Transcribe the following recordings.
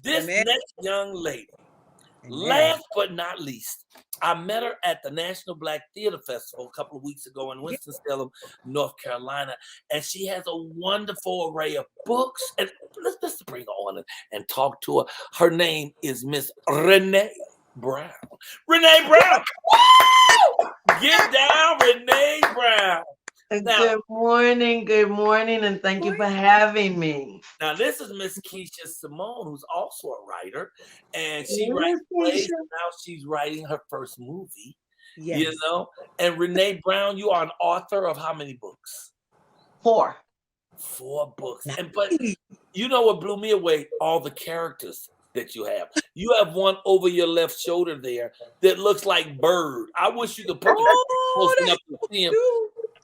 This Amen. next young lady, Amen. last but not least, I met her at the National Black Theater Festival a couple of weeks ago in Winston-Salem, North Carolina, and she has a wonderful array of books. And let's bring her on and talk to her. Her name is Miss Renee Brown. Renee Brown, get down, Renee Brown. Now, good morning, and thank you for having me. Now, this is Miss Keisha Simone, who's also a writer, and she writes plays. Now she's writing her first movie, Yes. you know. And Renee Brown, you are an author of how many books? 4. 4 books. But you know what blew me away? All the characters that you have. You have one over your left shoulder there that looks like Bird. I wish you could put close enough to see him.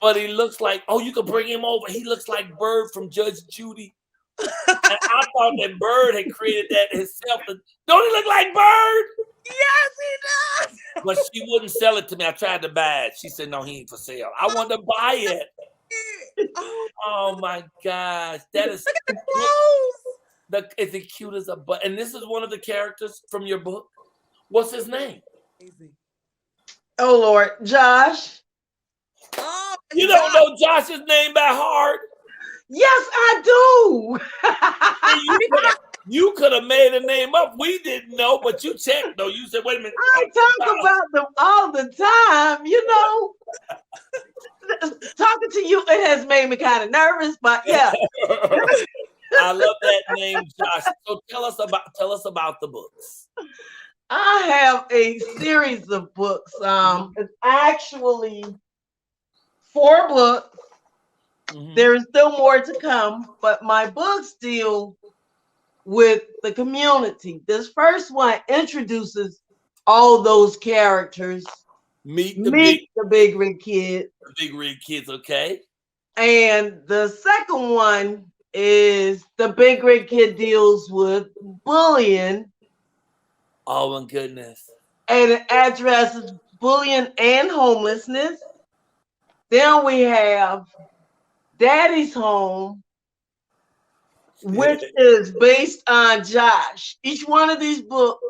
But he looks like, you could bring him over. He looks like Bird from Judge Judy. And I thought that Bird had created that himself. Don't he look like Bird? Yes, he does. But she wouldn't sell it to me. I tried to buy it. She said, no, he ain't for sale. I wanted to buy it. Oh my gosh. That is it's as cute as a butt. And this is one of the characters from your book. What's his name? Oh Lord, Josh. Oh, you don't know Josh's name by heart? Yes, I do. You could have made a name up. We didn't know, but you checked though. You said, wait a minute. I talk about them all the time, you know. Talking to you, it has made me kind of nervous, but yeah. I love that name, Josh. So tell us about the books. I have a series of books. It's actually 4 books. Mm-hmm. There is still more to come, but my books deal with the community. This first one introduces all those characters. Meet the Big Rig Kid. The Big Rig Kids, okay. And the second one is the Big Rig Kid deals with bullying. Oh my goodness. And it addresses bullying and homelessness. Then we have Daddy's Home, which is based on Josh. Each one of these books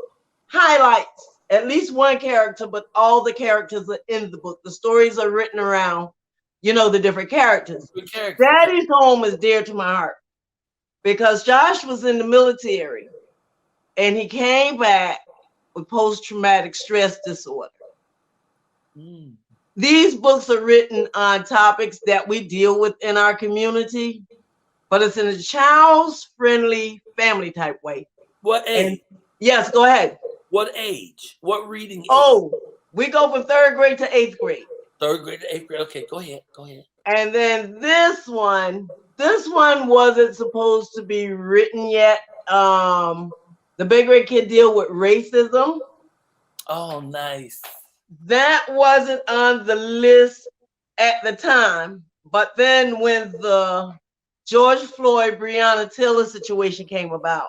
highlights at least one character, but all the characters are in the book. The stories are written around, the different characters. Daddy's Home is dear to my heart because Josh was in the military and he came back with post-traumatic stress disorder. Mm. These books are written on topics that we deal with in our community, but it's in a child's-friendly family type way. What age? Yes, go ahead. What age? What reading age? Oh, we go from 3rd grade to 8th grade. 3rd grade to 8th grade. Okay, go ahead. And then this one wasn't supposed to be written yet. The Big Rig Kid deal with racism. Oh, nice. That wasn't on the list at the time, but then when the George Floyd, Breonna Taylor situation came about,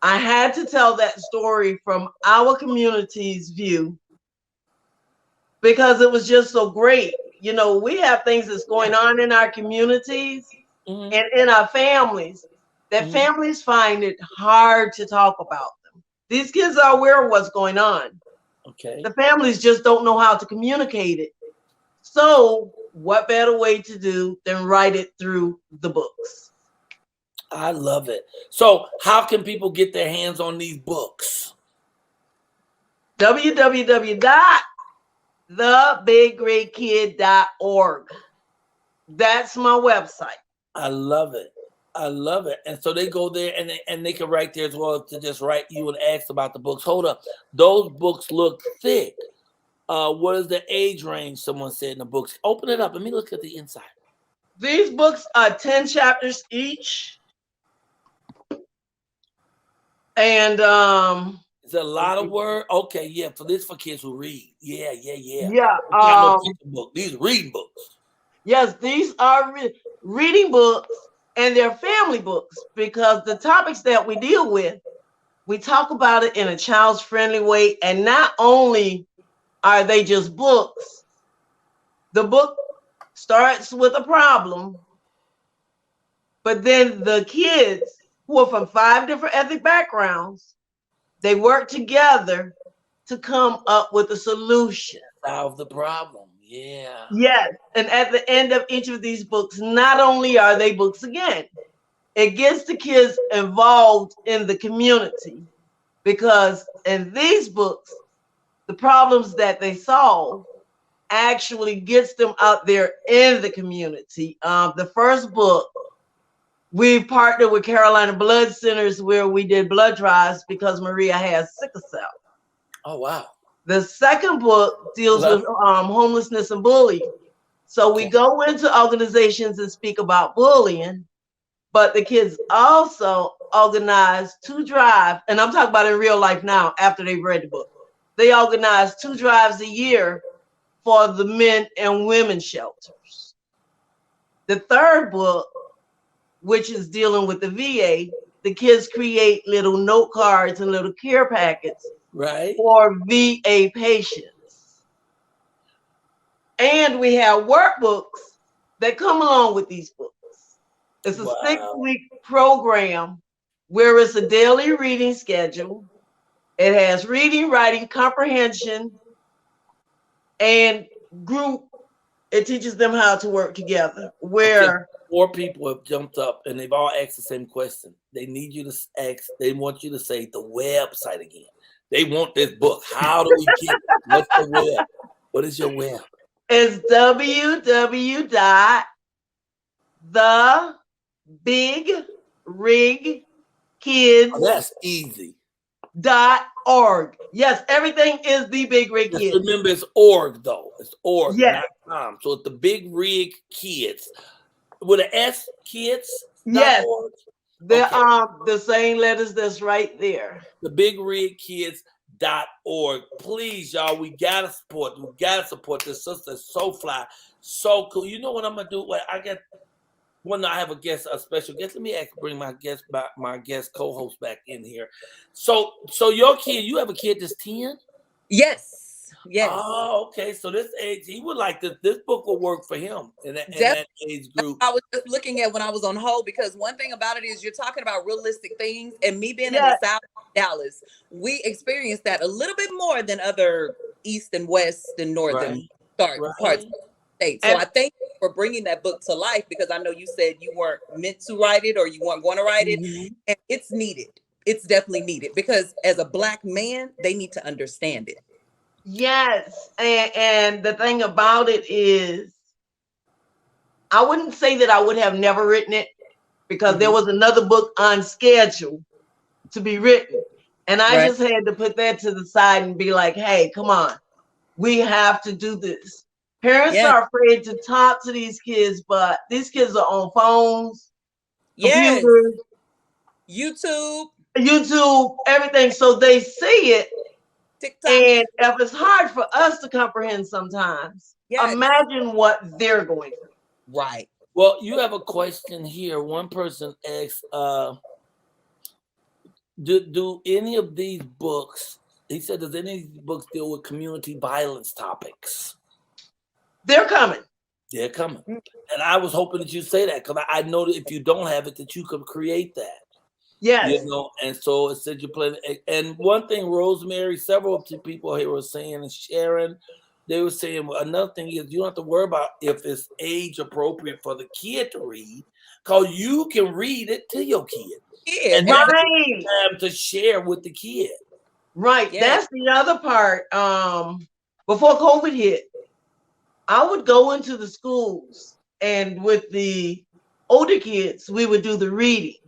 I had to tell that story from our community's view because it was just so great. We have things that's going on in our communities and in our families that families find it hard to talk about them. These kids are aware of what's going on. Okay. The families just don't know how to communicate it. So what better way to do than write it through the books? I love it. So how can people get their hands on these books? www.thebigriggkid.org. That's my website. I love it. And so they go there and they can write there as well to just write you and ask about the books. Hold up. Those books look thick. What is the age range? Someone said in the books. Open it up. Let me look at the inside. These books are 10 chapters each. And it's a lot of work. Okay, yeah, for kids who read. Yeah. Yeah. Book. These are reading books. Yes, these are reading books, and they're family books because the topics that we deal with, we talk about it in a child's friendly way. And not only are they just books, the book starts with a problem, but then the kids who are from 5 different ethnic backgrounds. They work together to come up with a solution. Solve the problem. Yeah. Yes. And at the end of each of these books, not only are they books again, it gets the kids involved in the community, because in these books, the problems that they solve actually gets them out there in the community. The first book, we partnered with Carolina Blood Centers where we did blood drives because Maria has sickle cell. Oh, wow. The second book deals with homelessness and bullying. So we go into organizations and speak about bullying, but the kids also organize 2 drives, and I'm talking about in real life now after they've read the book. They organize 2 drives a year for the men and women shelters. The third book, which is dealing with the VA, the kids create little note cards and little care packets for VA patients. And we have workbooks that come along with these books. It's a 6-week program where it's a daily reading schedule. It has reading, writing, comprehension, and group. It teaches them how to work together. Where 4 people have jumped up and they've all asked the same question. They need you to ask, they want you to say the website again. They want this book. How do we get it? What's the web? What is your web? It's www.thebigRigKids. Oh, that's easy. .org. Yes, everything is the Big Rig Kids. Just remember, it's org though. It's org, yes. not com. So it's the Big Rig Kids with an S, kids. Yes, .org. the same letters that's right there. The Big Rig Kids.org. Please, y'all, we gotta support. We gotta support this sister. It's so fly, so cool. You know what I'm gonna do? Well, I get. When I have a special guest, let me bring my guest back, my guest co-host back in here. So your kid, you have a kid that's 10? Yes. Yes. Oh, okay. So this age, he would like this. This book will work for him in that age group. I was just looking at when I was on hold, because one thing about it is you're talking about realistic things, and me being in the South Dallas, we experience that a little bit more than other East and West and Northern parts of the state. So I thank you for bringing that book to life, because I know you said you weren't meant to write it or you weren't going to write it, and it's needed. It's definitely needed, because as a Black man, they need to understand it. Yes, and the thing about it is, I wouldn't say that I would have never written it, because there was another book on schedule to be written, and I just had to put that to the side and be like, hey, come on, we have to do this. Parents are afraid to talk to these kids, but these kids are on phones, computers, YouTube, everything. So they see it. TikTok. And if it's hard for us to comprehend sometimes, imagine what they're going through. Right. Well, you have a question here. One person asked, do any of these books, he said, does any of these books deal with community violence topics? They're coming. They're coming. And I was hoping that you say that, because I know that if you don't have it, that you could create that. Yes. You know, and so it said you play. And one thing, Rosemary, several of the people here were saying, and Sharon, they were saying, well, another thing is you don't have to worry about if it's age appropriate for the kid to read, because you can read it to your kid. Yeah, and that's time to share with the kid. Right. Yeah. That's the other part. Before COVID hit, I would go into the schools, and with the older kids, we would do the reading.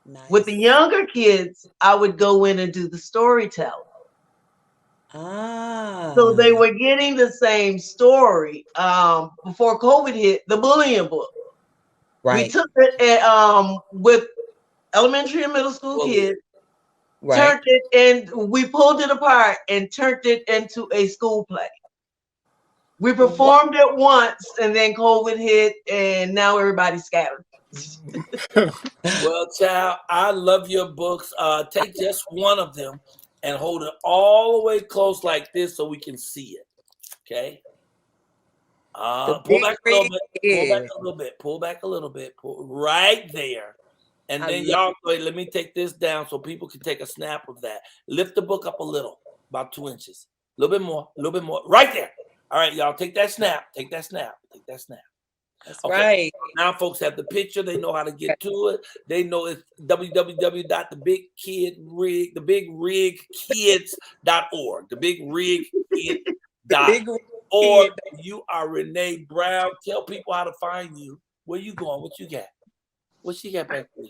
Nice. With the younger kids, I would go in and do the storytelling. So they were getting the same story. Before COVID hit, the bullying book. Right. We took it with elementary and middle school kids, turned it, and we pulled it apart and turned it into a school play. We performed it once, and then COVID hit, and now everybody's scattered. Well, child, I love your books. Take just one of them and hold it all the way close like this so we can see it. Okay. Pull back a little bit. Pull back a little bit. Pull back a little bit. Pull right there. And then y'all, wait, let me take this down so people can take a snap of that. Lift the book up a little, about 2 inches. A little bit more, right there. All right, y'all, take that snap. Take that snap. That's right. Now folks have the picture. They know how to get to it. They know it's thebigrigkids.org. Thebigrigkids.org. You are Renee Brown. Tell people how to find you. Where you going? What you got? What she got back there?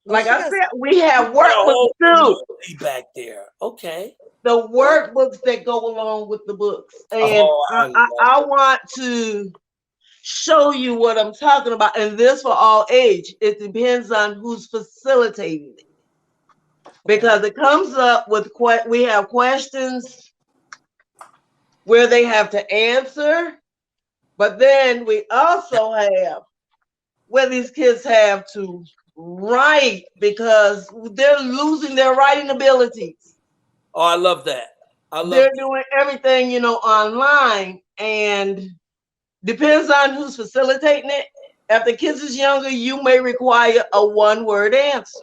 Like I said, we have workbooks too. Back there. Okay. The workbooks that go along with the books. And I want to show you what I'm talking about. And this for all age. It depends on who's facilitating it. Because it comes up with, we have questions where they have to answer. But then we also have where these kids have to write because they're losing their writing abilities. Oh, I love that. They're doing everything, online, and depends on who's facilitating it. If the kids is younger, you may require a one-word answer.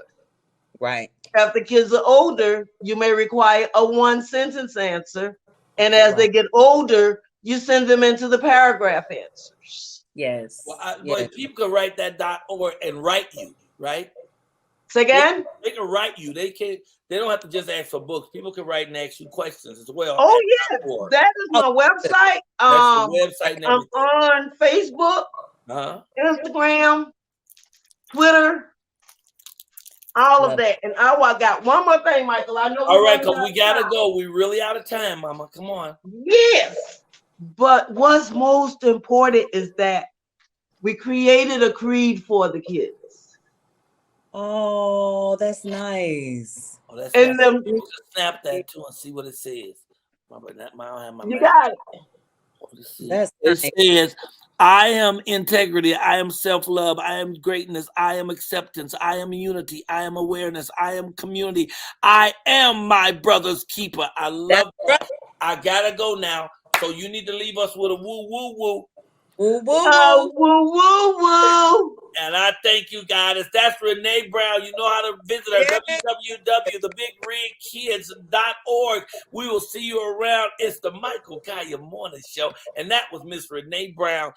Right. If the kids are older, you may require a one-sentence answer. And as they get older, you send them into the paragraph answers. Yes. Well, people can write that .org and write you, right? Say again? They can write you. They don't have to just ask for books. People can write and ask you questions as well. Oh, yeah. That is my website. That's the website. I'm on Facebook, Instagram, Twitter, all of that. And I got one more thing, Michael. I know. All right, because we got to go. We're really out of time, Mama. Come on. Yes. But what's most important is that we created a creed for the kids. Oh, that's nice. Oh, that's and then snap that too and see what it says. You got it. It says, I am integrity, I am self-love, I am greatness, I am acceptance, I am unity, I am awareness, I am community, I am my brother's keeper. I love that. I gotta go now. So you need to leave us with a woo woo woo. Woo woo woo woo woo. And I thank you guys. That's Renee Brown. You know how to visit her, www.thebigrigkids.org. We will see you around. It's the Michael Colyar Morning Show. And that was Miss Renee Brown.